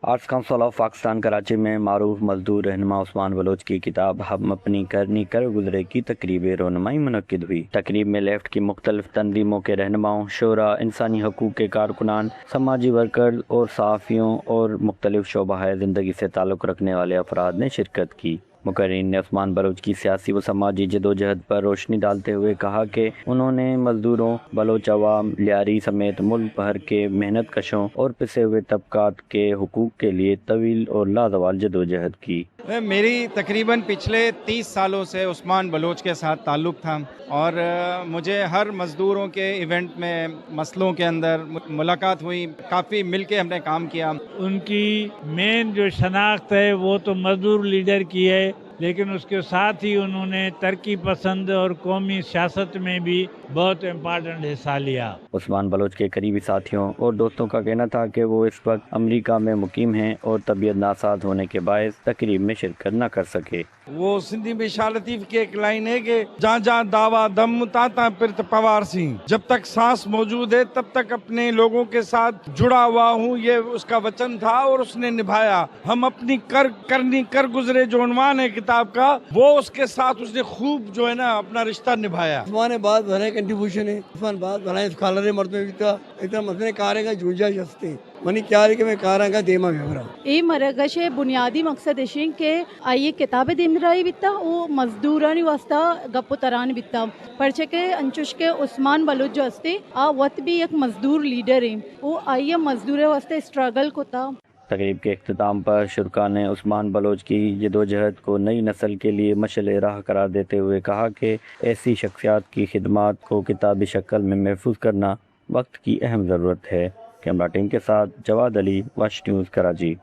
Arts council of Pakistan Karachi میں معروف مزدور رہنما عثمان بلوچ کی کتاب ہم اپنی کرنی کر گزرے کی تقریب رونمائی منعقد ہوئی۔ تقریب میں لیفٹ کی مختلف تنظیموں کے رہنماؤں، شعراء، انسانی حقوق کے کارکنان، سماجی ورکر اور صحافیوں اور مختلف شعبہ زندگی سے تعلق رکھنے والے افراد نے شرکت کی۔ مقررین نے عثمان بلوچ کی سیاسی و سماجی جدوجہد پر روشنی ڈالتے ہوئے کہا کہ انہوں نے مزدوروں، بلوچ عوام، لیاری سمیت ملک بھر کے محنت کشوں اور پسے ہوئے طبقات کے حقوق کے لیے طویل اور لازوال جدوجہد کی۔ میری تقریباً پچھلے 30 سالوں سے عثمان بلوچ کے ساتھ تعلق تھا اور مجھے ہر مزدوروں کے ایونٹ میں مسئلوں کے اندر ملاقات ہوئی، کافی مل کے ہم نے کام کیا۔ ان کی مین جو شناخت ہے وہ تو مزدور لیڈر کی ہے، لیکن اس کے ساتھ ہی انہوں نے ترقی پسند اور قومی سیاست میں بھی بہت امپارٹنٹ حصہ لیا۔ عثمان بلوچ کے قریبی ساتھیوں اور دوستوں کا کہنا تھا کہ وہ اس وقت امریکہ میں مقیم ہیں اور طبیعت ناساز ہونے کے باعث تقریب میں شرکت نہ کر سکے۔ وہ سندھی میں شاہ لطیف کی ایک لائن ہے کہ جہاں جہاں دعویٰ دم تا پرت پوار سی، جب تک سانس موجود ہے تب تک اپنے لوگوں کے ساتھ جڑا ہوا ہوں، یہ اس کا وچن تھا اور اس نے نبھایا۔ ہم اپنی کرنی کر گزرے جو عنوان ہے کتاب کا، وہ اس کے ساتھ اس نے خوب جو ہے نا اپنا رشتہ نبھایا۔ عثمان بعد بھرے کنٹریبیوشن ہے، عثمان بعد بھرے اسکالر مردوں کا اتنا مسئلے کارے کا جوجا جستے منی کیا ہے کہ میں کاراں کا دیما گھبرا ای مرگش بنیادی مقصد اشین کہ آئیے کتاب دمرائی بیتا او مزدورانی واسطہ گپ تران بیتا پرچہ کے انچوش کے عثمان بلوچ جو ہستے آ وقت بھی ایک مزدور لیڈر ہیں، وہ آئیے مزدور واسطہ اسٹرگل کو تا۔ تقریب کے اختتام پر شرکاء نے عثمان بلوچ کی جدوجہد کو نئی نسل کے لیے مشعل راہ قرار دیتے ہوئے کہا کہ ایسی شخصیات کی خدمات کو کتابی شکل میں محفوظ کرنا وقت کی اہم ضرورت ہے۔ کیمرہ ٹیم کے ساتھ جواد علی، واش نیوز کراچی۔